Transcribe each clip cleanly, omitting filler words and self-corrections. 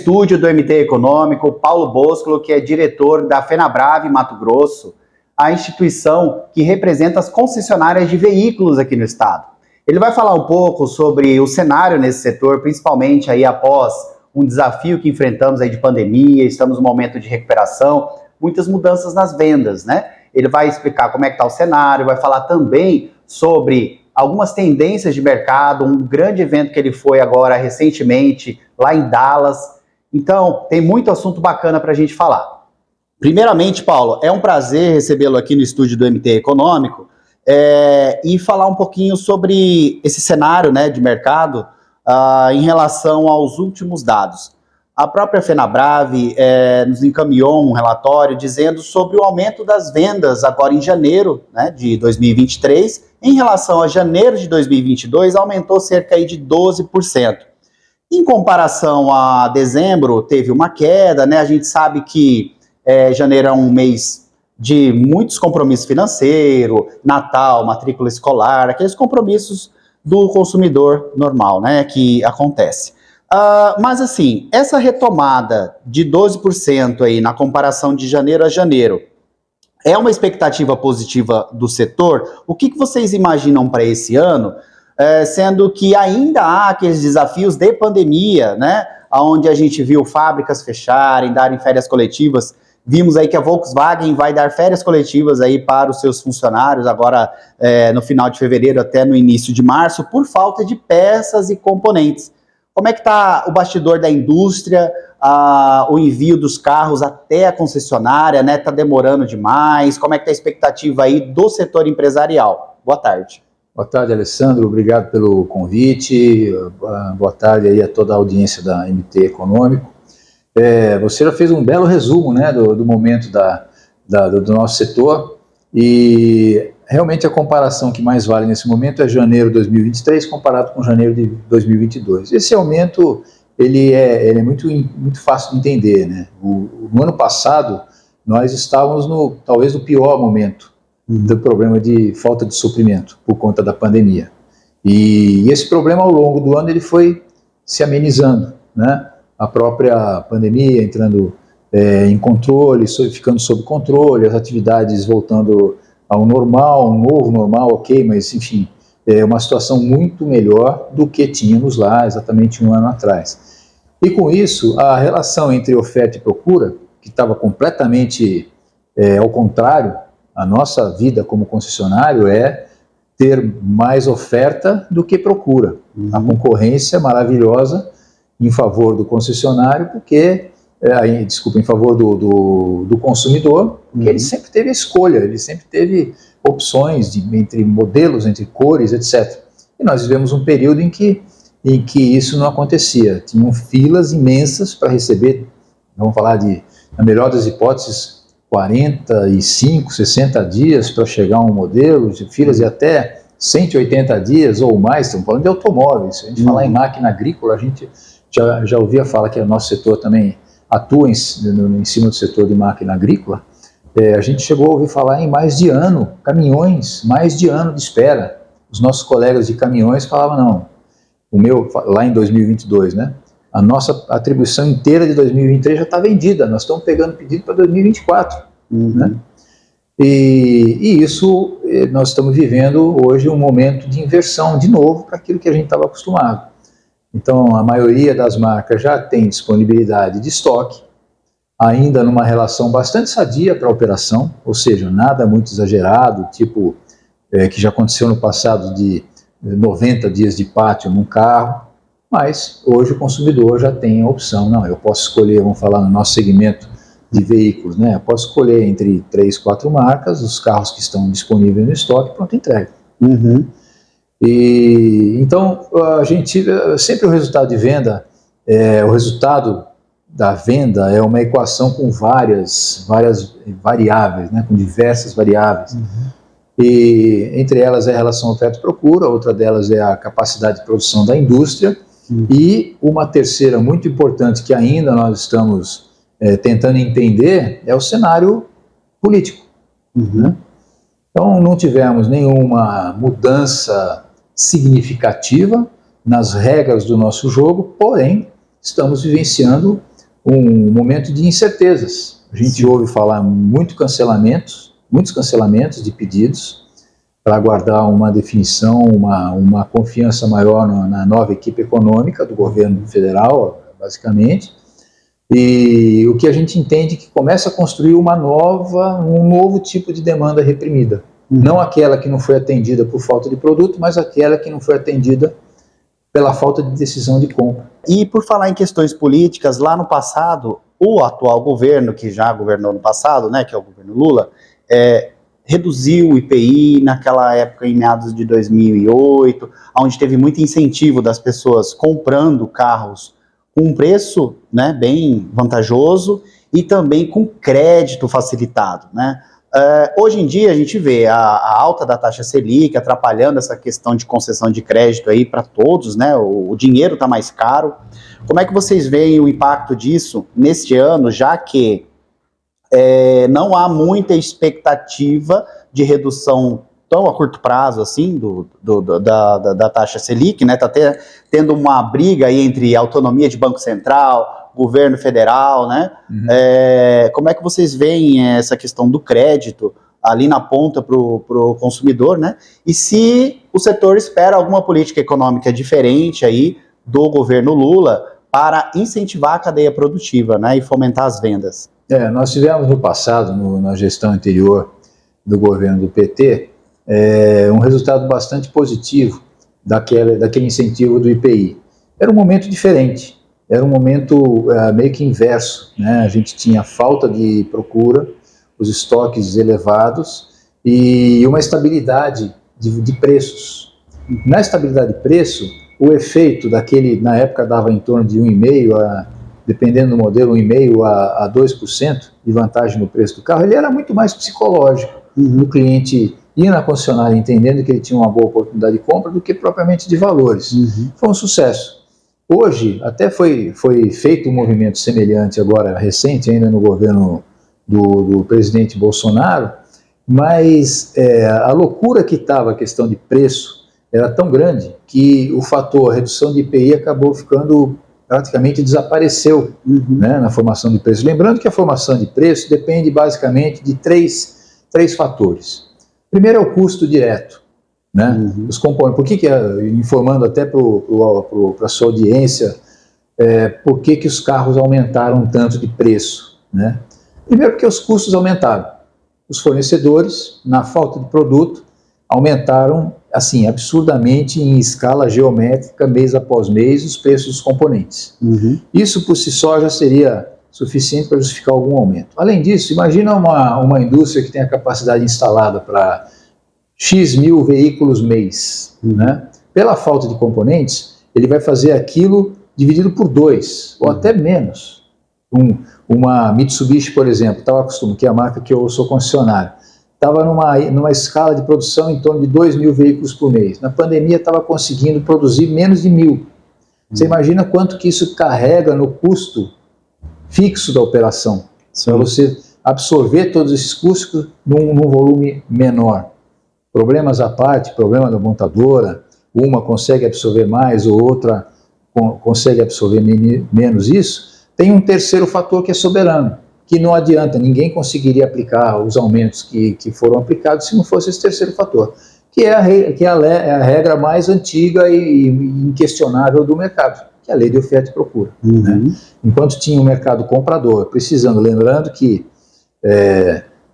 estúdio do MT Econômico, Paulo Boscolo, que é diretor da Fenabrave Mato Grosso, a instituição que representa as concessionárias de veículos aqui no estado. Ele vai falar um pouco sobre o cenário nesse setor, principalmente aí após um desafio que enfrentamos aí de pandemia, estamos num momento de recuperação, muitas mudanças nas vendas, né? Ele vai explicar como é que está o cenário, vai falar também sobre algumas tendências de mercado, um grande evento que ele foi agora recentemente, lá em Dallas. Então, tem muito assunto bacana para a gente falar. Primeiramente, Paulo, é um prazer recebê-lo aqui no estúdio do MT Econômico e falar um pouquinho sobre esse cenário, né, de mercado em relação aos últimos dados. A própria Fenabrave nos encaminhou um relatório dizendo sobre o aumento das vendas agora em janeiro, né, de 2023, em relação a janeiro de 2022, aumentou cerca aí de 12%. Em comparação a dezembro, teve uma queda, né? A gente sabe que janeiro é um mês de muitos compromissos financeiros, Natal, matrícula escolar, aqueles compromissos do consumidor normal, né, que acontece. Mas assim, essa retomada de 12% aí na comparação de janeiro a janeiro, é uma expectativa positiva do setor? O que vocês imaginam para esse ano, sendo que ainda há aqueles desafios de pandemia, né, onde a gente viu fábricas fecharem, darem férias coletivas? Vimos aí que a Volkswagen vai dar férias coletivas aí para os seus funcionários agora no final de fevereiro até no início de março, por falta de peças e componentes. Como é que está o bastidor da indústria, o envio dos carros até a concessionária, né? Está demorando demais? Como é que está a expectativa aí do setor empresarial? Boa tarde. Boa tarde, Alessandro. Obrigado pelo convite. Boa tarde aí a toda a audiência da MT Econômico. Você já fez um belo resumo, né, do momento do nosso setor, e realmente a comparação que mais vale nesse momento é janeiro de 2023 comparado com janeiro de 2022. Esse aumento ele é muito fácil de entender, né? No ano passado nós estávamos talvez no pior momento do problema de falta de suprimento por conta da pandemia, e esse problema ao longo do ano ele foi se amenizando, né? A própria pandemia entrando em controle, ficando sob controle, as atividades voltando ao normal, um novo normal, ok, mas enfim, é uma situação muito melhor do que tínhamos lá exatamente um ano atrás. E com isso, a relação entre oferta e procura, que estava completamente ao contrário, a nossa vida como concessionário é ter mais oferta do que procura. A concorrência maravilhosa em favor do concessionário, porque, em favor do consumidor, porque ele sempre teve a escolha, ele sempre teve opções entre modelos, entre cores, etc. E nós vivemos um período em que isso não acontecia. Tinham filas imensas para receber, vamos falar na melhor das hipóteses, 45, 60 dias para chegar a um modelo, de filas de até 180 dias ou mais. Estamos falando de automóveis. Se a gente falar em máquina agrícola, a gente já ouvia falar que o nosso setor também atua em cima do setor de máquina agrícola. A gente chegou a ouvir falar em mais de ano, caminhões, mais de ano de espera. Os nossos colegas de caminhões falavam, não, lá em 2022, né? A nossa atribuição inteira de 2023 já está vendida, nós estamos pegando pedido para 2024. Né? E isso, nós estamos vivendo hoje um momento de inversão de novo para aquilo que a gente estava acostumado. Então, a maioria das marcas já tem disponibilidade de estoque, ainda numa relação bastante sadia para a operação, ou seja, nada muito exagerado, tipo que já aconteceu no passado de 90 dias de pátio num carro, mas hoje o consumidor já tem a opção, não, eu posso escolher, vamos falar no nosso segmento de veículos, né? Eu posso escolher entre 3, 4 marcas, os carros que estão disponíveis no estoque, pronto, entrega. E então a gente sempre o resultado de venda, o resultado da venda é uma equação com várias variáveis, né, com diversas variáveis. E entre elas é a relação oferta e procura, outra delas é a capacidade de produção da indústria, e uma terceira muito importante que ainda nós estamos tentando entender é o cenário político. Né? Então não tivemos nenhuma mudança significativa nas regras do nosso jogo, porém estamos vivenciando um momento de incertezas. A gente ouve falar muitos cancelamentos de pedidos para aguardar uma definição, uma confiança maior na nova equipe econômica do governo federal, basicamente. E o que a gente entende é que começa a construir um novo tipo de demanda reprimida. Não aquela que não foi atendida por falta de produto, mas aquela que não foi atendida pela falta de decisão de compra. E por falar em questões políticas, lá no passado, o atual governo, que já governou no passado, né, que é o governo Lula, reduziu o IPI naquela época, em meados de 2008, onde teve muito incentivo das pessoas comprando carros com um preço, né, bem vantajoso e também com crédito facilitado, né? Hoje em dia a gente vê a alta da taxa Selic atrapalhando essa questão de concessão de crédito aí para todos, né? O dinheiro está mais caro. Como é que vocês veem o impacto disso neste ano, já que não há muita expectativa de redução tão a curto prazo assim da taxa Selic, né? Está tendo uma briga aí entre autonomia de Banco Central, governo federal, né? Como é que vocês veem essa questão do crédito ali na ponta para o consumidor, né? E se o setor espera alguma política econômica diferente aí do governo Lula para incentivar a cadeia produtiva, né? E fomentar as vendas? Nós tivemos no passado, na gestão anterior do governo do PT, um resultado bastante positivo daquele incentivo do IPI. Era um momento diferente. Era um momento meio que inverso, né? A gente tinha falta de procura, os estoques elevados e uma estabilidade de preços. Na estabilidade de preço, o efeito na época dava em torno de 1,5%, dependendo do modelo, 1,5% a 2% de vantagem no preço do carro. Ele era muito mais psicológico. O cliente ia na concessionária entendendo que ele tinha uma boa oportunidade de compra do que propriamente de valores. Foi um sucesso. Hoje, até foi feito um movimento semelhante agora, recente, ainda no governo do presidente Bolsonaro, mas a loucura que estava a questão de preço era tão grande que o fator redução de IPI acabou praticamente desapareceu, né, na formação de preço. Lembrando que a formação de preço depende basicamente de três fatores. Primeiro é o custo direto. Né? Os componentes. Informando até para a sua audiência, por que os carros aumentaram tanto de preço? Né? Primeiro porque os custos aumentaram. Os fornecedores, na falta de produto, aumentaram assim absurdamente em escala geométrica, mês após mês, os preços dos componentes. Isso por si só já seria suficiente para justificar algum aumento. Além disso, imagina uma indústria que tem a capacidade instalada para X mil veículos mês, né? Pela falta de componentes, ele vai fazer aquilo dividido por 2, ou até menos. Uma Mitsubishi, por exemplo, que é a marca que eu sou concessionário, estava numa escala de produção em torno de 2 mil veículos por mês. Na pandemia estava conseguindo produzir menos de 1.000. Você imagina quanto que isso carrega no custo fixo da operação, para você absorver todos esses custos num volume menor. Problemas à parte, problema da montadora, uma consegue absorver mais ou outra consegue absorver menos isso. Tem um terceiro fator que é soberano, que não adianta, ninguém conseguiria aplicar os aumentos que foram aplicados se não fosse esse terceiro fator, que é a regra mais antiga e inquestionável do mercado, que é a lei de oferta e procura. Né? Enquanto tinha um mercado comprador, lembrando que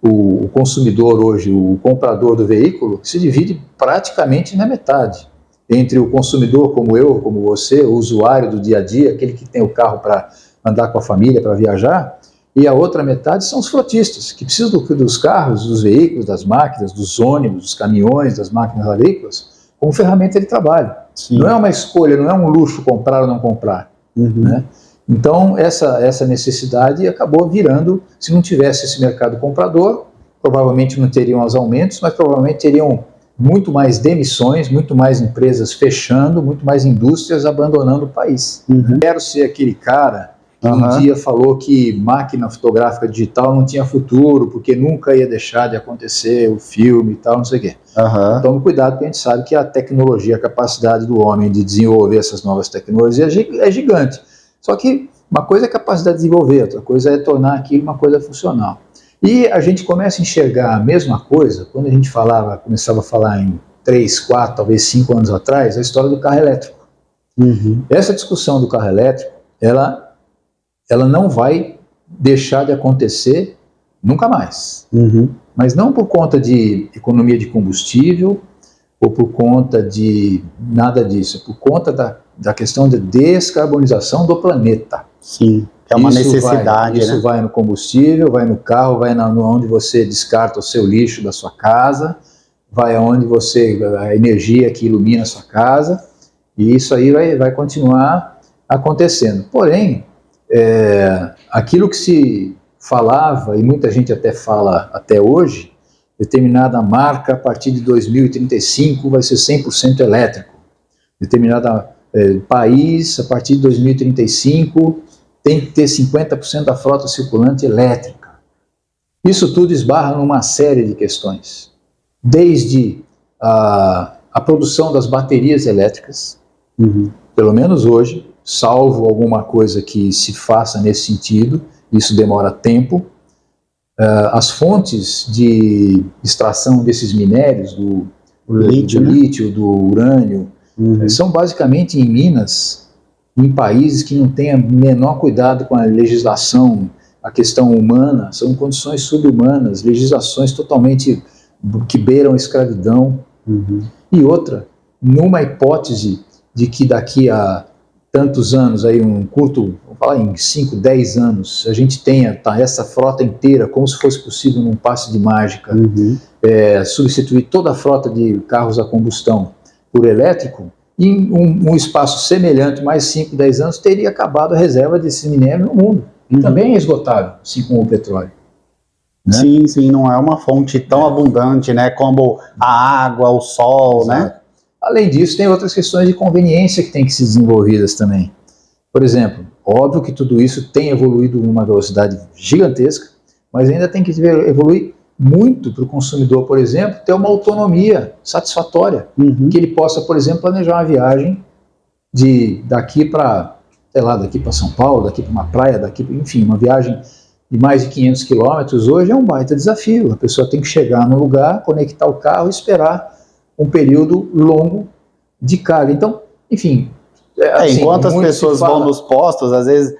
o consumidor hoje, o comprador do veículo, se divide praticamente na metade, entre o consumidor como eu, como você, o usuário do dia a dia, aquele que tem o carro para andar com a família, para viajar, e a outra metade são os frotistas, que precisam dos carros, dos veículos, das máquinas, dos ônibus, dos caminhões, das máquinas agrícolas, como ferramenta de trabalho. Sim. Não é uma escolha, não é um luxo comprar ou não comprar. Né? Então, essa necessidade acabou virando, se não tivesse esse mercado comprador, provavelmente não teriam os aumentos, mas provavelmente teriam muito mais demissões, muito mais empresas fechando, muito mais indústrias abandonando o país. Quero ser aquele cara que um dia falou que máquina fotográfica digital não tinha futuro, porque nunca ia deixar de acontecer o filme e tal, não sei o quê. Tome cuidado, porque a gente sabe que a tecnologia, a capacidade do homem de desenvolver essas novas tecnologias é gigante. Só que Uma coisa é a capacidade de desenvolver, outra coisa é tornar aquilo uma coisa funcional. E a gente começa a enxergar a mesma coisa quando a gente começava a falar em 3, 4, talvez 5 anos atrás, a história do carro elétrico. Essa discussão do carro elétrico, ela não vai deixar de acontecer nunca mais. Mas não por conta de economia de combustível ou por conta de nada disso, é por conta da questão de descarbonização do planeta. Sim, é uma necessidade. Isso vai no combustível, vai no carro, vai onde você descarta o seu lixo da sua casa, vai aonde a energia que ilumina a sua casa, e isso aí vai continuar acontecendo. Porém, aquilo que se falava, e muita gente até fala até hoje, determinada marca a partir de 2035 vai ser 100% elétrico. Determinado país, a partir de 2035, tem que ter 50% da frota circulante elétrica. Isso tudo esbarra numa série de questões. Desde a produção das baterias elétricas, pelo menos hoje, salvo alguma coisa que se faça nesse sentido, isso demora tempo. As fontes de extração desses minérios, do lítio, do urânio, são basicamente em minas, em países que não têm o menor cuidado com a legislação, a questão humana, são condições subhumanas, legislações totalmente que beiram a escravidão. E outra, numa hipótese de que daqui a tantos anos, aí vamos falar em 5, 10 anos, a gente tenha essa frota inteira, como se fosse possível num passe de mágica, substituir toda a frota de carros a combustão por elétrico, em um espaço semelhante, mais 5, 10 anos, teria acabado a reserva desse minério no mundo. E também é esgotável, assim como o petróleo. Né? Sim, não é uma fonte tão abundante, né, como a água, o sol, né? Além disso, tem outras questões de conveniência que têm que ser desenvolvidas também. Por exemplo, óbvio que tudo isso tem evoluído numa velocidade gigantesca, mas ainda tem que evoluir muito para o consumidor, por exemplo, ter uma autonomia satisfatória, que ele possa, por exemplo, planejar uma viagem daqui para São Paulo, daqui para uma praia, enfim, uma viagem de mais de 500 quilômetros, hoje é um baita desafio. A pessoa tem que chegar no lugar, conectar o carro e esperar um período longo de carga. Então, enfim... Assim, enquanto as pessoas vão nos postos, às vezes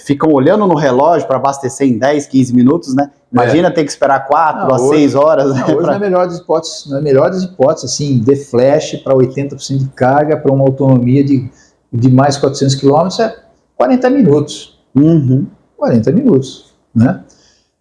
ficam olhando no relógio para abastecer em 10, 15 minutos, né? Imagina ter que esperar 4 a 6 horas. Hoje, na melhor das hipóteses, assim, de flash para 80% de carga, para uma autonomia de mais 400 quilômetros, é 40 minutos. 40 minutos, né?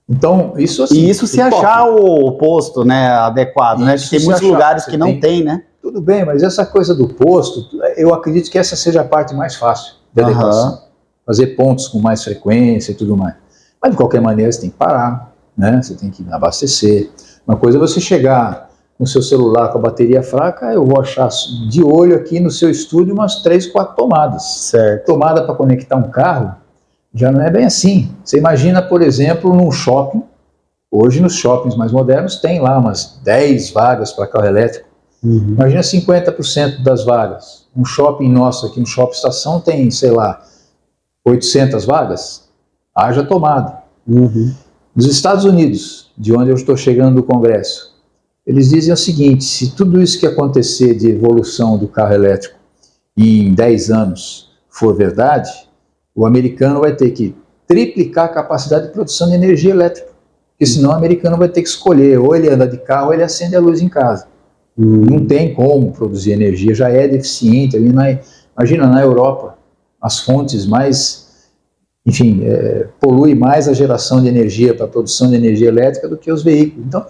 Então, isso assim... E isso se achar o posto, né, adequado, né? Porque tem muitos lugares que não tem, né? Tudo bem, mas essa coisa do posto, eu acredito que essa seja a parte mais fácil da adequação. Fazer pontos com mais frequência e tudo mais. Mas, de qualquer maneira, você tem que parar, né? Você tem que abastecer. Uma coisa é você chegar com o seu celular com a bateria fraca, eu vou achar de olho aqui no seu estúdio umas 3, 4 tomadas. Certo. Tomada para conectar um carro, já não é bem assim. Você imagina, por exemplo, num shopping, hoje nos shoppings mais modernos tem lá umas 10 vagas para carro elétrico. Imagina 50% das vagas. Um shopping nosso aqui, um shopping estação, tem, sei lá, 800 vagas. Haja tomada. Nos Estados Unidos, de onde eu estou chegando do Congresso, eles dizem o seguinte: se tudo isso que acontecer de evolução do carro elétrico em 10 anos for verdade, o americano vai ter que triplicar a capacidade de produção de energia elétrica. Porque senão o americano vai ter que escolher, ou ele anda de carro ou ele acende a luz em casa. Não tem como produzir energia, já é deficiente. Imagina, na Europa, as fontes mais, enfim, polui mais a geração de energia para a produção de energia elétrica do que os veículos. Então,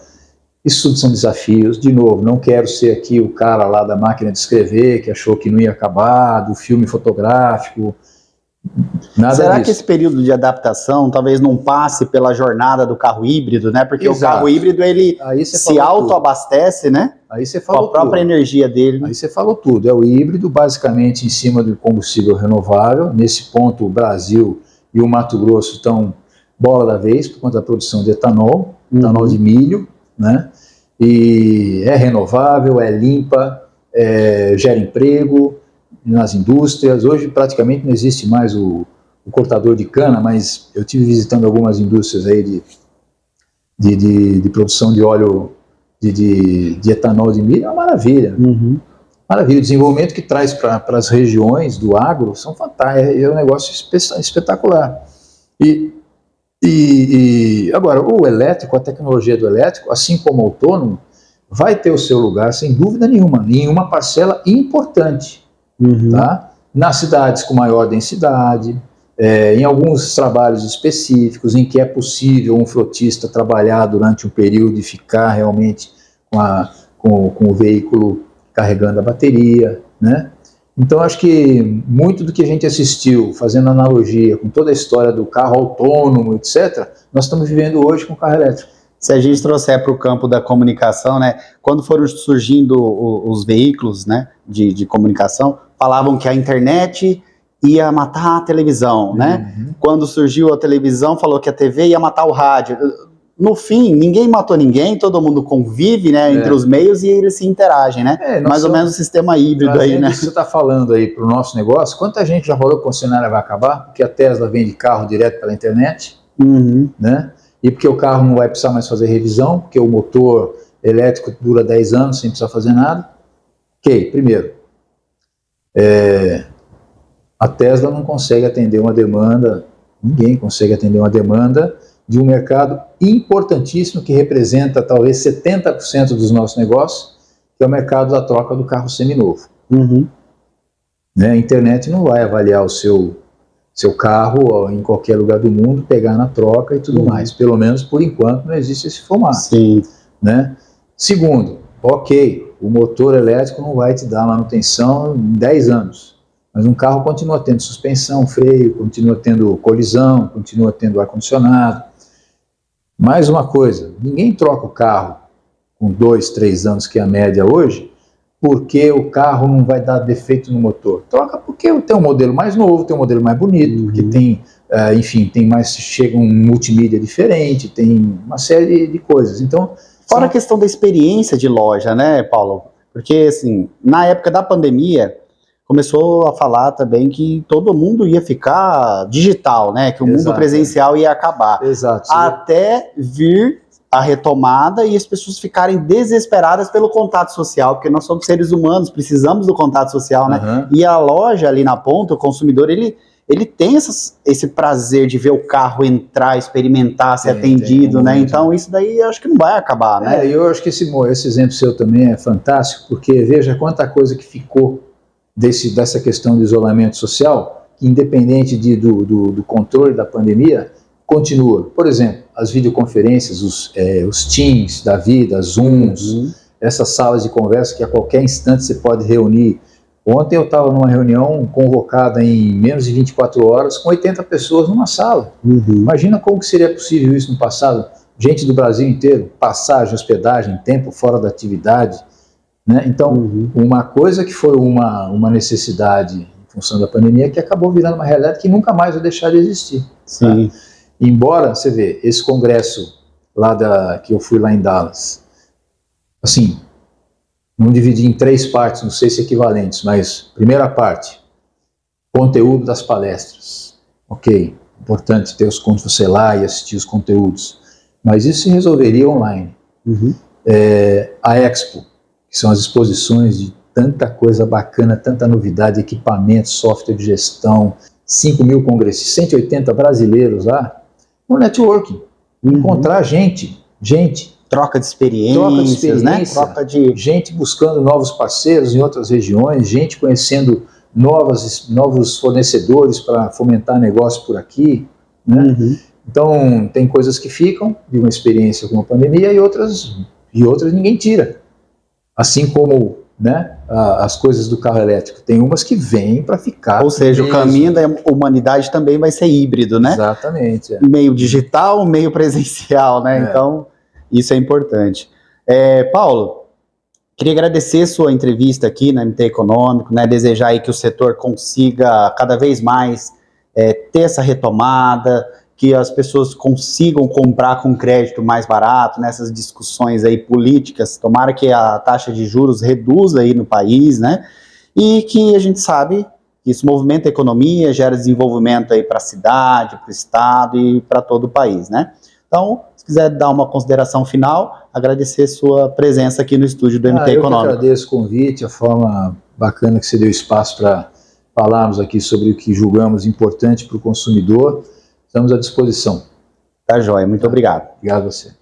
isso são desafios. De novo, não quero ser aqui o cara lá da máquina de escrever, que achou que não ia acabar, do filme fotográfico. Nada Será disso. que esse período de adaptação talvez não passe pela jornada do carro híbrido, né? Porque Exato. o carro híbrido, ele se autoabastece, né? Aí você Com falou a própria energia dele. Aí você falou tudo. É o híbrido, basicamente em cima do combustível renovável. Nesse ponto, o Brasil e o Mato Grosso estão bola da vez por conta da produção de etanol, etanol de milho, né? E é renovável, é limpa, gera emprego nas indústrias. Hoje praticamente não existe mais cortador de cana, mas eu tive visitando algumas indústrias aí de produção de óleo de etanol de milho, é uma maravilha. Maravilha, o desenvolvimento que traz para as regiões do agro são fantásticos, é um negócio espetacular. E agora, o elétrico, a tecnologia do elétrico, assim como o autônomo, vai ter o seu lugar, sem dúvida nenhuma, em uma parcela importante, tá? Nas cidades com maior densidade, em alguns trabalhos específicos, em que é possível um frotista trabalhar durante um período e ficar realmente com o veículo carregando a bateria, né? Então, acho que muito do que a gente assistiu, fazendo analogia com toda a história do carro autônomo, etc., nós estamos vivendo hoje com o carro elétrico. Se a gente trouxer para o campo da comunicação, né, quando foram surgindo os veículos, né, de comunicação, falavam que a internet ia matar a televisão, né? Quando surgiu a televisão, falou que a TV ia matar o rádio. No fim, ninguém matou ninguém, todo mundo convive, né, entre os meios e eles se interagem, né? Mais ou menos o sistema híbrido aí, né? Isso que você está falando aí para o nosso negócio, quanta gente já falou que a concessionária vai acabar, porque a Tesla vende carro direto pela internet, né? E porque o carro não vai precisar mais fazer revisão, porque o motor elétrico dura 10 anos sem precisar fazer nada. Ok, primeiro, a Tesla não consegue atender uma demanda, ninguém consegue atender uma demanda de um mercado importantíssimo que representa talvez 70% dos nossos negócios, que é o mercado da troca do carro seminovo. Né? A internet não vai avaliar o seu carro em qualquer lugar do mundo, pegar na troca e tudo mais. Pelo menos por enquanto não existe esse formato. Sim. Né? Segundo, ok, o motor elétrico não vai te dar manutenção em 10 anos, mas um carro continua tendo suspensão, freio, continua tendo colisão, continua tendo ar-condicionado. Mais uma coisa, ninguém troca o carro com 2, 3 anos, que é a média hoje, porque o carro não vai dar defeito no motor. Troca porque tem um modelo mais novo, tem um modelo mais bonito, porque tem, enfim, chega um multimídia diferente, tem uma série de coisas. Então, fora a questão da experiência de loja, né, Paulo? Porque, assim, na época da pandemia, começou a falar também que todo mundo ia ficar digital, né? Que o mundo presencial ia acabar. Exato. Até vir a retomada e as pessoas ficarem desesperadas pelo contato social, porque nós somos seres humanos, precisamos do contato social, né? E a loja ali na ponta, o consumidor, ele tem esse prazer de ver o carro entrar, experimentar, ser atendido, né? Então isso daí eu acho que não vai acabar, né? Eu acho que esse exemplo seu também é fantástico, porque veja quanta coisa que ficou dessa questão do isolamento social, que independente do controle da pandemia, continua. Por exemplo, as videoconferências, os Teams da vida, as Zooms, essas salas de conversa que a qualquer instante você pode reunir. Ontem eu estava numa reunião convocada em menos de 24 horas com 80 pessoas numa sala. Imagina como que seria possível isso no passado. Gente do Brasil inteiro, passagem, hospedagem, tempo fora da atividade. Né? Então, uma coisa que foi uma necessidade em função da pandemia que acabou virando uma realidade que nunca mais vai deixar de existir. Sim. Tá? Embora, você vê, esse congresso que eu fui lá em Dallas, assim, não dividi em 3 partes, não sei se equivalentes, mas primeira parte, conteúdo das palestras. Ok, importante ter você lá e assistir os conteúdos, mas isso se resolveria online. A Expo, que são as exposições de tanta coisa bacana, tanta novidade, equipamento, software de gestão, 5 mil congressistas, 180 brasileiros lá, no networking, encontrar gente, troca de experiências, né? Troca de gente buscando novos parceiros em outras regiões, gente conhecendo novos fornecedores para fomentar negócio por aqui, né? Então, tem coisas que ficam de uma experiência com a pandemia e outras ninguém tira. Assim como, né, as coisas do carro elétrico, tem umas que vêm para ficar. Ou seja, mesmo. O caminho da humanidade também vai ser híbrido, né? Exatamente. Meio digital, meio presencial, né? Então, isso é importante. Paulo, queria agradecer sua entrevista aqui na MT Econômico, né? Desejar aí que o setor consiga cada vez mais ter essa retomada, que as pessoas consigam comprar com crédito mais barato, nessas discussões aí políticas, tomara que a taxa de juros reduza aí no país, né? E que a gente sabe Isso movimenta a economia, gera desenvolvimento aí para a cidade, para o estado e para todo o país, né? Então, se quiser dar uma consideração final, agradecer sua presença aqui no estúdio do MT Econômico. Eu que agradeço o convite, a forma bacana que você deu espaço para falarmos aqui sobre o que julgamos importante para o consumidor. Estamos à disposição. Tá joia, muito obrigado. Obrigado a você.